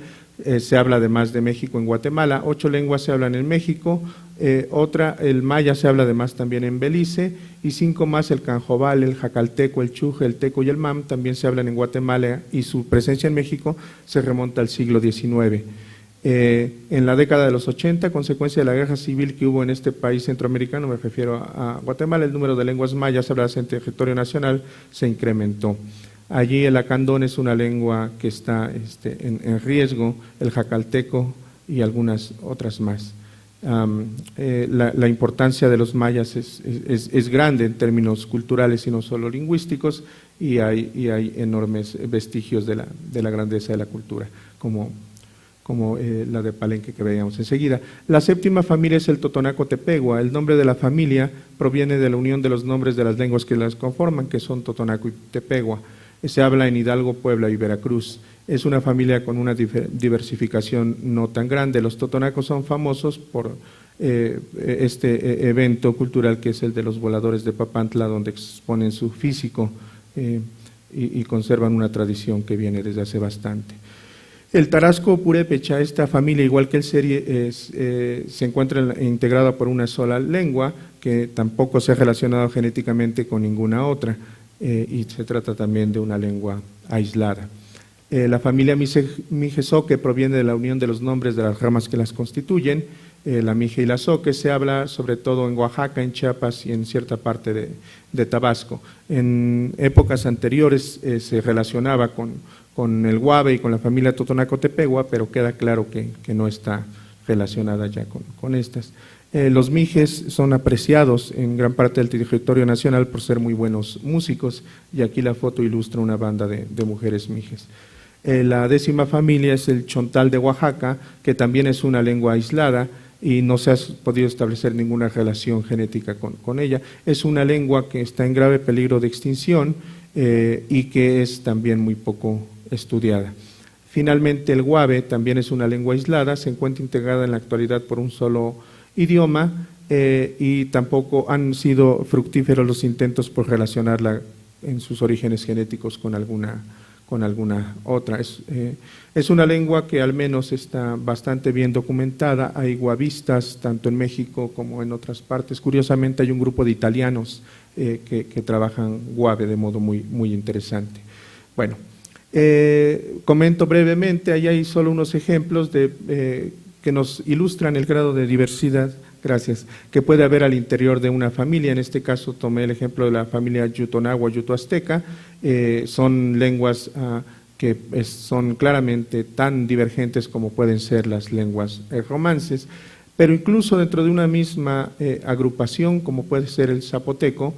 Se habla además de México en Guatemala, 8 lenguas se hablan en México, el maya se habla además también en Belice, y 5 más, el canjobal, el jacalteco, el chuje, el teco y el mam, también se hablan en Guatemala, y su presencia en México se remonta al siglo XIX. En la década de los 80, consecuencia de la guerra civil que hubo en este país centroamericano, me refiero a Guatemala, el número de lenguas mayas habladas en territorio nacional se incrementó. Allí el acandón es una lengua que está en riesgo, el jacalteco y algunas otras más. La importancia de los mayas es grande en términos culturales y no solo lingüísticos, y hay enormes vestigios de la grandeza de la cultura, como la de Palenque que veíamos enseguida. La séptima familia es el totonaco-tepegua. El nombre de la familia proviene de la unión de los nombres de las lenguas que las conforman, que son totonaco y tepegua. Se habla en Hidalgo, Puebla y Veracruz. Es una familia con una diversificación no tan grande. Los totonacos son famosos por este evento cultural que es el de los voladores de Papantla, donde exponen su físico y conservan una tradición que viene desde hace bastante. El tarasco purépecha, esta familia, igual que el seri, se encuentra integrada por una sola lengua, que tampoco se ha relacionado genéticamente con ninguna otra, y se trata también de una lengua aislada. La familia mijezoque proviene de la unión de los nombres de las ramas que las constituyen. La mije y la zoque se habla sobre todo en Oaxaca, en Chiapas y en cierta parte de Tabasco. En épocas anteriores se relacionaba con el guave y con la familia totonaco-tepegua, pero queda claro que no está relacionada ya con estas. Los mijes son apreciados en gran parte del territorio nacional por ser muy buenos músicos, y aquí la foto ilustra una banda de mujeres mijes. La 10ª familia es el chontal de Oaxaca, que también es una lengua aislada y no se ha podido establecer ninguna relación genética con ella. Es una lengua que está en grave peligro de extinción y que es también muy poco estudiada. Finalmente, el guave también es una lengua aislada, se encuentra integrada en la actualidad por un solo idioma, y tampoco han sido fructíferos los intentos por relacionarla en sus orígenes genéticos con alguna otra. Es una lengua que al menos está bastante bien documentada. Hay guavistas tanto en México como en otras partes. Curiosamente hay un grupo de italianos que trabajan guave de modo muy interesante. Bueno, comento brevemente, ahí hay solo unos ejemplos que nos ilustran el grado de diversidad, que puede haber al interior de una familia. En este caso tomé el ejemplo de la familia yutonagua, yutoazteca. Son lenguas que son claramente tan divergentes como pueden ser las lenguas romances, pero incluso dentro de una misma agrupación, como puede ser el zapoteco,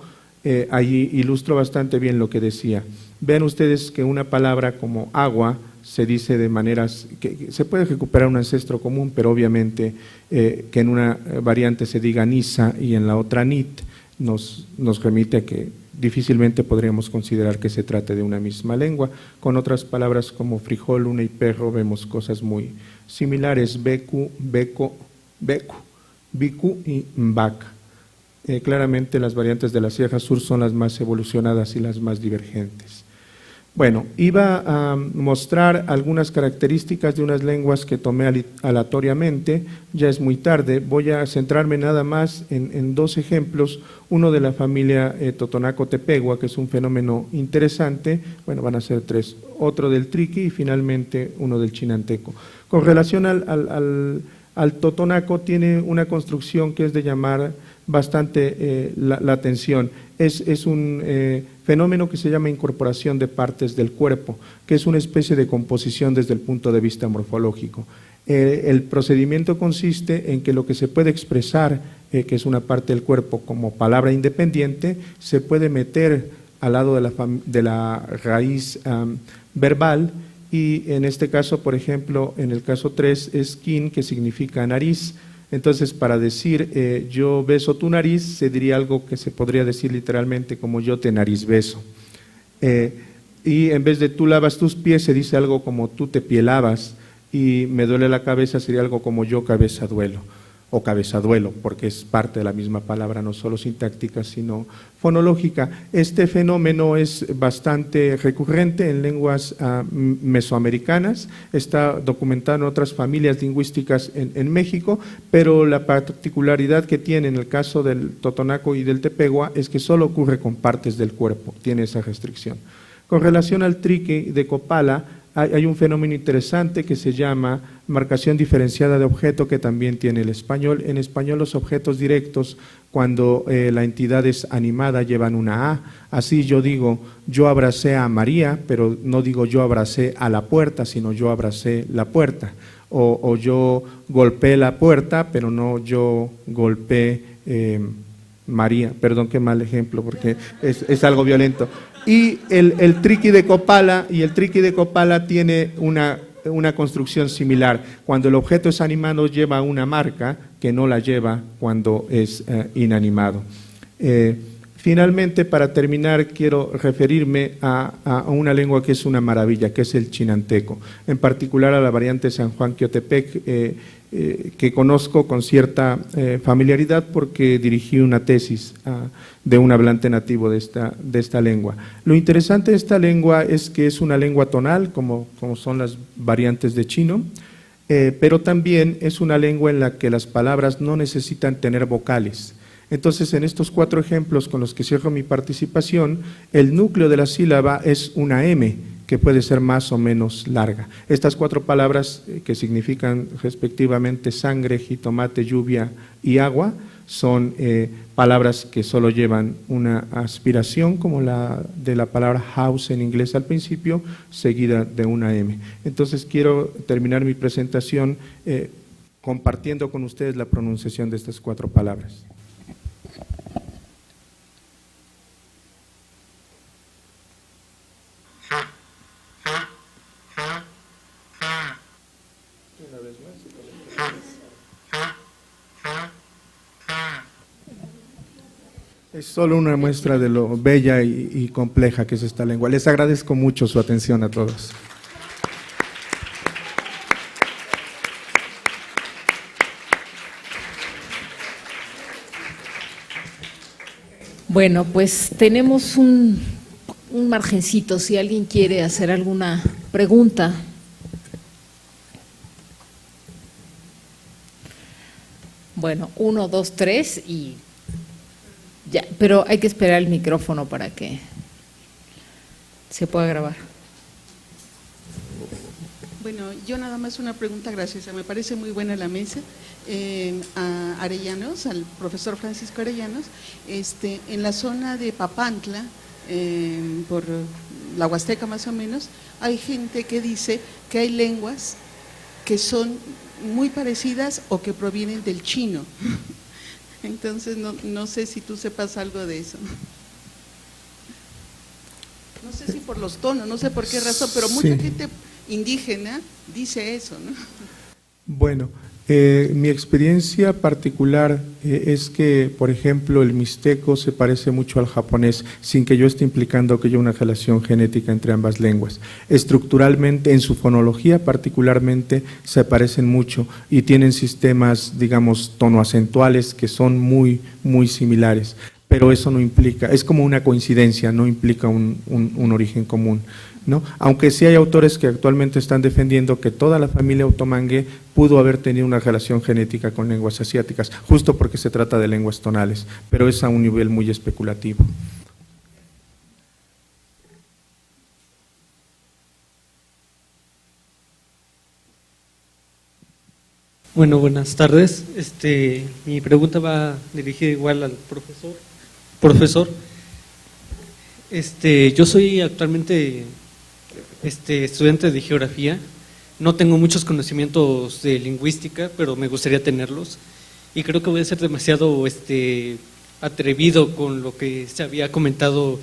allí ilustro bastante bien lo que decía. Vean ustedes que una palabra como agua se dice de maneras que se puede recuperar un ancestro común, pero obviamente que en una variante se diga nisa y en la otra nit nos remite a que difícilmente podríamos considerar que se trate de una misma lengua. Con otras palabras como frijol, una y perro vemos cosas muy similares: becu, beco, becu, bicu y mbac. Claramente las variantes de la Sierra Sur son las más evolucionadas y las más divergentes. Bueno, iba a mostrar algunas características de unas lenguas que tomé aleatoriamente, ya es muy tarde, voy a centrarme nada más en dos ejemplos, uno de la familia Totonaco-Tepehua, que es un fenómeno interesante, bueno, van a ser tres, otro del triqui y finalmente uno del chinanteco. Con relación al totonaco, tiene una construcción que es de llamar bastante la atención. Es un fenómeno que se llama incorporación de partes del cuerpo, que es una especie de composición desde el punto de vista morfológico. El procedimiento consiste en que lo que se puede expresar, que es una parte del cuerpo, como palabra independiente, se puede meter al lado de la raíz verbal, y en este caso, por ejemplo, en el caso 3 es kin, que significa nariz. Entonces, para decir yo beso tu nariz, se diría algo que se podría decir literalmente como yo te nariz beso. Y en vez de tú lavas tus pies, se dice algo como tú te pie lavas, y me duele la cabeza sería algo como yo cabeza duelo, o cabezaduelo, porque es parte de la misma palabra, no solo sintáctica, sino fonológica. Este fenómeno es bastante recurrente en lenguas mesoamericanas, está documentado en otras familias lingüísticas en México, pero la particularidad que tiene en el caso del totonaco y del tepehua es que solo ocurre con partes del cuerpo, tiene esa restricción. Con relación al triqui de Copala, hay un fenómeno interesante que se llama marcación diferenciada de objeto, que también tiene el español. En español los objetos directos, cuando la entidad es animada, llevan una A. Así yo digo, yo abracé a María, pero no digo yo abracé a la puerta, sino yo abracé la puerta. O yo golpeé la puerta, pero no yo golpeé María. Perdón, qué mal ejemplo, porque es algo violento. Y el triqui de Copala, tiene una construcción similar. Cuando el objeto es animado lleva una marca que no la lleva cuando es inanimado. Finalmente, para terminar, quiero referirme a una lengua que es una maravilla, que es el chinanteco, en particular a la variante San Juan Quiotepec, que conozco con cierta familiaridad porque dirigí una tesis de un hablante nativo de esta lengua. Lo interesante de esta lengua es que es una lengua tonal, como son las variantes de chino, pero también es una lengua en la que las palabras no necesitan tener vocales. Entonces, en estos 4 ejemplos con los que cierro mi participación, el núcleo de la sílaba es una M, que puede ser más o menos larga. Estas 4 palabras, que significan respectivamente sangre, jitomate, lluvia y agua, son palabras que solo llevan una aspiración, como la de la palabra house en inglés al principio, seguida de una M. Entonces, quiero terminar mi presentación compartiendo con ustedes la pronunciación de estas 4 palabras. Es solo una muestra de lo bella y compleja que es esta lengua. Les agradezco mucho su atención a todos. Bueno, pues tenemos un margencito, si alguien quiere hacer alguna pregunta. Bueno, 1, 2, 3 y ya, pero hay que esperar el micrófono para que se pueda grabar. Bueno, yo nada más una pregunta, gracias. Me parece muy buena la mesa. A Arellanos, al profesor Francisco Arellanos, en la zona de Papantla, por la Huasteca más o menos, hay gente que dice que hay lenguas que son muy parecidas o que provienen del chino. Entonces, no sé si tú sepas algo de eso. No sé si por los tonos, no sé por qué razón, pero mucha gente indígena dice eso, ¿no? Bueno, mi experiencia particular es que, por ejemplo, el mixteco se parece mucho al japonés, sin que yo esté implicando que haya una relación genética entre ambas lenguas. Estructuralmente, en su fonología particularmente, se parecen mucho y tienen sistemas, digamos, tonoacentuales que son muy, muy similares. pero eso no implica, es como una coincidencia, no implica un origen común, ¿no? Aunque sí hay autores que actualmente están defendiendo que toda la familia otomangue pudo haber tenido una relación genética con lenguas asiáticas, justo porque se trata de lenguas tonales, pero es a un nivel muy especulativo. Bueno, buenas tardes. Mi pregunta va dirigida igual al profesor. Yo soy actualmente estudiante de geografía. No tengo muchos conocimientos de lingüística, pero me gustaría tenerlos. Y creo que voy a ser demasiado atrevido con lo que se había comentado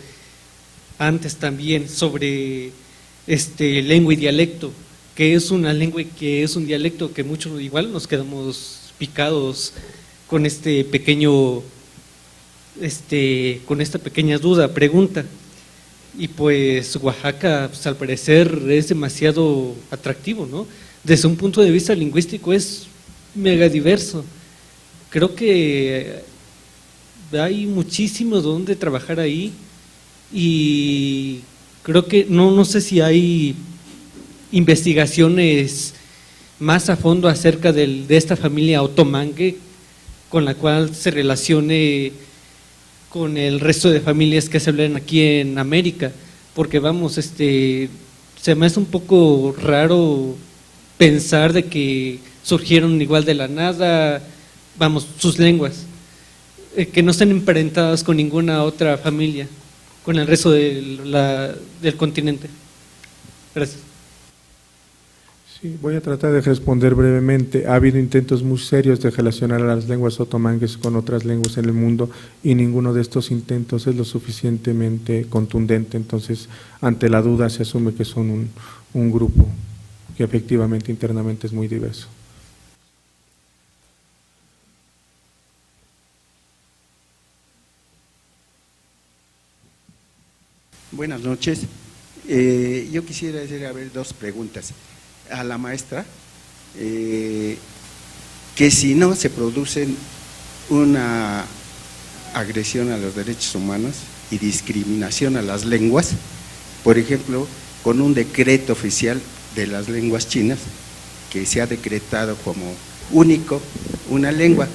antes también sobre lengua y dialecto, que es una lengua y que es un dialecto, que muchos igual nos quedamos picados con con esta pequeña duda, pregunta. Y pues Oaxaca, pues, al parecer es demasiado atractivo, ¿no? Desde un punto de vista lingüístico es mega diverso. Creo que hay muchísimo donde trabajar ahí y creo que no sé si hay investigaciones más a fondo acerca de esta familia otomangue con la cual se relacione con el resto de familias que se hablan aquí en América, porque vamos, se me hace un poco raro pensar de que surgieron igual de la nada, vamos, sus lenguas, que no estén emparentadas con ninguna otra familia, con el resto del continente. Gracias. Sí, voy a tratar de responder brevemente. Ha habido intentos muy serios de relacionar a las lenguas otomangues con otras lenguas en el mundo y ninguno de estos intentos es lo suficientemente contundente. Entonces, ante la duda se asume que son un grupo que efectivamente internamente es muy diverso. Buenas noches. Yo quisiera hacer dos preguntas a la maestra, que si no se produce una agresión a los derechos humanos y discriminación a las lenguas, por ejemplo, con un decreto oficial de las lenguas chinas, que se ha decretado como único una lengua,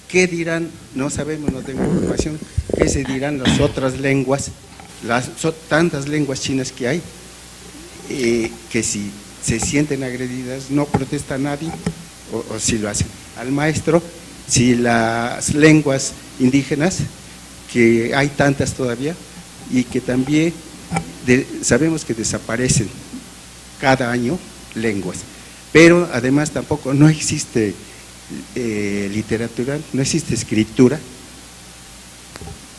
¿qué dirán? No sabemos, no tengo información, ¿qué se dirán las otras lenguas, tantas lenguas chinas que hay, que si se sienten agredidas, no protesta nadie, o si lo hacen? Al maestro, si las lenguas indígenas, que hay tantas todavía, y que también sabemos que desaparecen cada año lenguas, pero además tampoco no existe literatura, no existe escritura,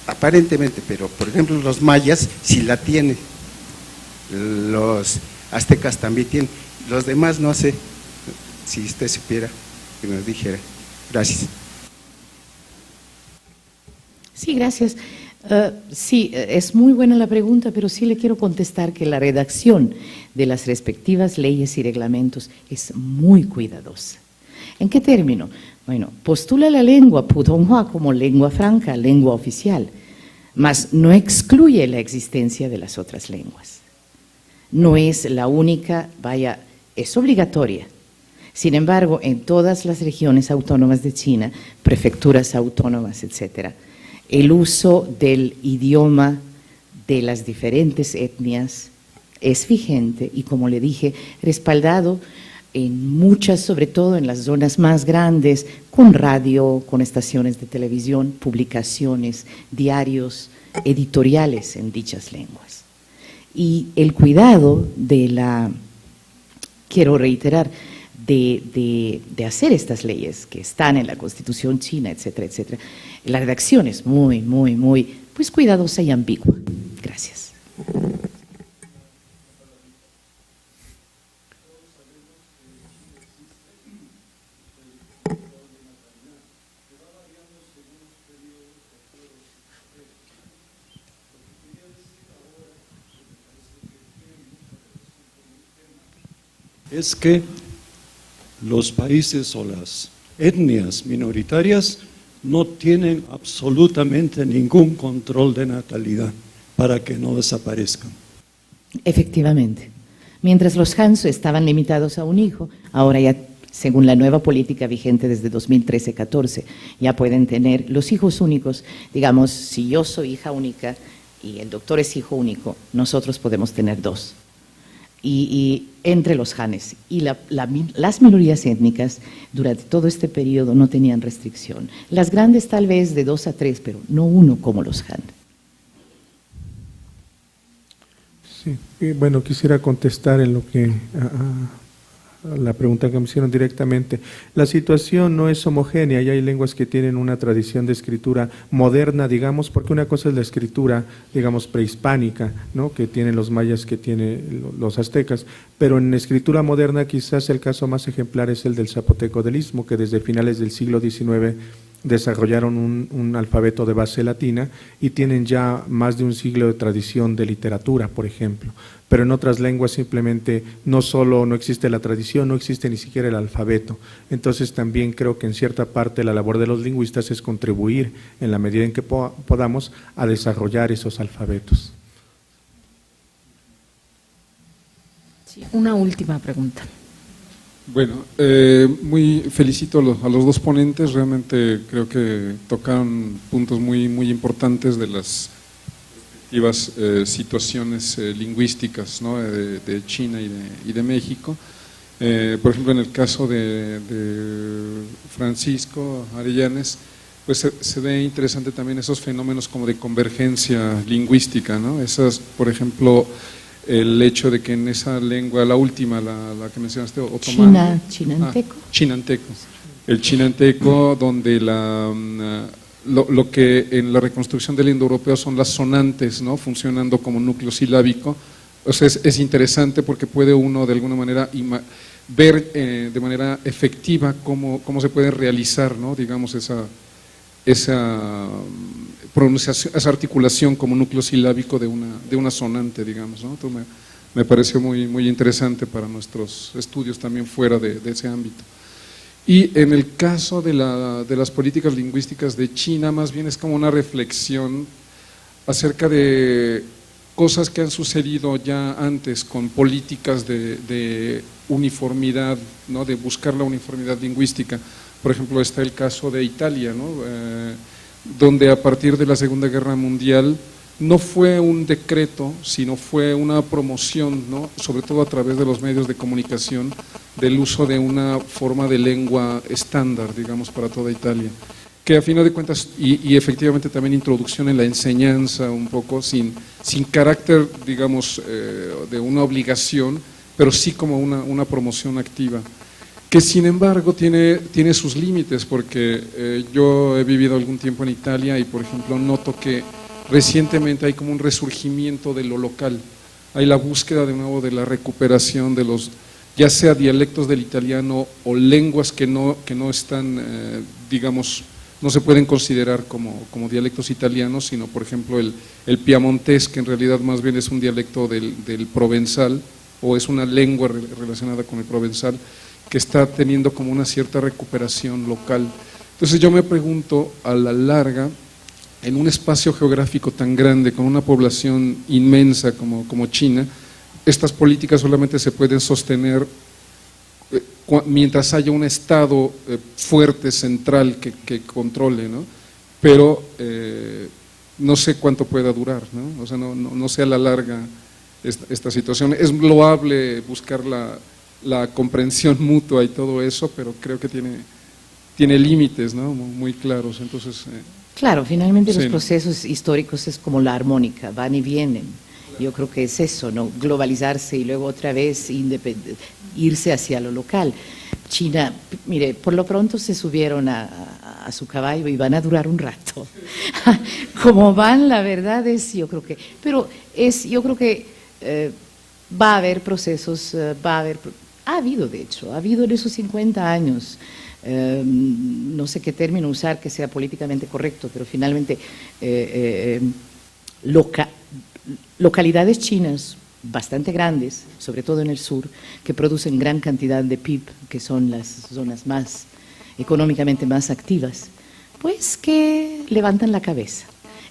aparentemente, pero por ejemplo los mayas sí la tienen, los aztecas también tienen, los demás no sé, si usted supiera que nos dijera. Gracias. Sí, gracias. Sí, es muy buena la pregunta, pero sí le quiero contestar que la redacción de las respectivas leyes y reglamentos es muy cuidadosa. ¿En qué término? Bueno, postula la lengua putonghua como lengua franca, lengua oficial, mas no excluye la existencia de las otras lenguas. No es la única, vaya, es obligatoria. Sin embargo, en todas las regiones autónomas de China, prefecturas autónomas, etcétera, el uso del idioma de las diferentes etnias es vigente y, como le dije, respaldado en muchas, sobre todo en las zonas más grandes, con radio, con estaciones de televisión, publicaciones, diarios, editoriales en dichas lenguas. Y el cuidado de quiero reiterar, de hacer estas leyes que están en la Constitución china, etcétera, etcétera. La redacción es muy, muy, muy, pues cuidadosa y ambigua. Gracias. Es que los países o las etnias minoritarias no tienen absolutamente ningún control de natalidad para que no desaparezcan. Efectivamente. Mientras los Hans estaban limitados a un hijo, ahora ya, según la nueva política vigente desde 2013-14, ya pueden tener los hijos únicos. Digamos, si yo soy hija única y el doctor es hijo único, nosotros podemos tener dos. Y entre los Hanes y las minorías étnicas, durante todo este periodo no tenían restricción. Las grandes tal vez de 2 a 3, pero no uno como los Han. Sí, bueno, quisiera contestar en lo que la pregunta que me hicieron directamente. La situación no es homogénea y hay lenguas que tienen una tradición de escritura moderna, digamos, porque una cosa es la escritura, digamos, prehispánica, ¿no?, que tienen los mayas, que tienen los aztecas, pero en escritura moderna quizás el caso más ejemplar es el del zapoteco del Istmo, que desde finales del siglo XIX desarrollaron un alfabeto de base latina y tienen ya más de un siglo de tradición de literatura, por ejemplo. Pero en otras lenguas simplemente no solo no existe la tradición, no existe ni siquiera el alfabeto. Entonces también creo que en cierta parte la labor de los lingüistas es contribuir, en la medida en que podamos, a desarrollar esos alfabetos. Sí, una última pregunta. Bueno, muy felicito a los dos ponentes, realmente creo que tocaron puntos muy importantes de las respectivas situaciones lingüísticas, ¿no?, de China y de México. Por ejemplo, en el caso de Francisco Arellanes, pues se ve interesante también esos fenómenos como de convergencia lingüística, ¿no? Esas, por ejemplo, el hecho de que en esa lengua, la última, la que mencionaste, otomana, Chinanteco. Chinanteco. El chinanteco, donde lo que en la reconstrucción del indoeuropeo son las sonantes, ¿no?, funcionando como núcleo silábico. O sea, es interesante porque puede uno de alguna manera ver de manera efectiva cómo se puede realizar, ¿no?, digamos, esa pronunciación, esa articulación como núcleo silábico de una sonante, digamos, ¿no? Entonces me pareció muy interesante para nuestros estudios también fuera de ese ámbito. Y en el caso de las políticas lingüísticas de China, más bien es como una reflexión acerca de cosas que han sucedido ya antes con políticas de uniformidad, ¿no?, de buscar la uniformidad lingüística. Por ejemplo, está el caso de Italia, ¿no?, donde a partir de la Segunda Guerra Mundial no fue un decreto, sino fue una promoción, ¿no?, sobre todo a través de los medios de comunicación, del uso de una forma de lengua estándar, digamos, para toda Italia, que a final de cuentas, y efectivamente también introducción en la enseñanza, un poco sin carácter, digamos, de una obligación, pero sí como una promoción activa, que sin embargo tiene sus límites, porque yo he vivido algún tiempo en Italia y, por ejemplo, noto que recientemente hay como un resurgimiento de lo local, hay la búsqueda de nuevo de la recuperación de los, ya sea dialectos del italiano o lenguas que no están, digamos, no se pueden considerar como dialectos italianos, sino, por ejemplo, el piamontés, que en realidad más bien es un dialecto del provenzal, o es una lengua relacionada con el provenzal, que está teniendo como una cierta recuperación local. Entonces yo me pregunto, a la larga, en un espacio geográfico tan grande, con una población inmensa como China, estas políticas solamente se pueden sostener mientras haya un Estado fuerte, central, que controle, ¿no? Pero no sé cuánto pueda durar, ¿no? O sea, no sé a la larga esta situación. Es loable buscar la comprensión mutua y todo eso, pero creo que tiene límites, ¿no?, muy claros. Entonces, claro, finalmente sí, los procesos históricos es como la armónica, van y vienen. Yo creo que es eso, ¿no?, globalizarse y luego otra vez irse hacia lo local. China, mire, por lo pronto se subieron a su caballo y van a durar un rato. Como van, la verdad es, yo creo que va a haber procesos, ha habido en esos 50 años, no sé qué término usar que sea políticamente correcto, pero finalmente localidades chinas bastante grandes, sobre todo en el sur, que producen gran cantidad de PIB, que son las zonas más económicamente más activas, pues que levantan la cabeza.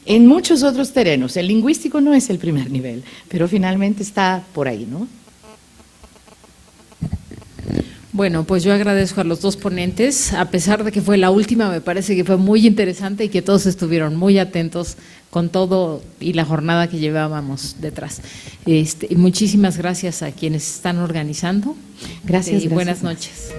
En muchos otros terrenos, el lingüístico no es el primer nivel, pero finalmente está por ahí, ¿no? Bueno, pues yo agradezco a los dos ponentes, a pesar de que fue la última, me parece que fue muy interesante y que todos estuvieron muy atentos con todo y la jornada que llevábamos detrás. Y muchísimas gracias a quienes están organizando. Gracias. Y buenas noches.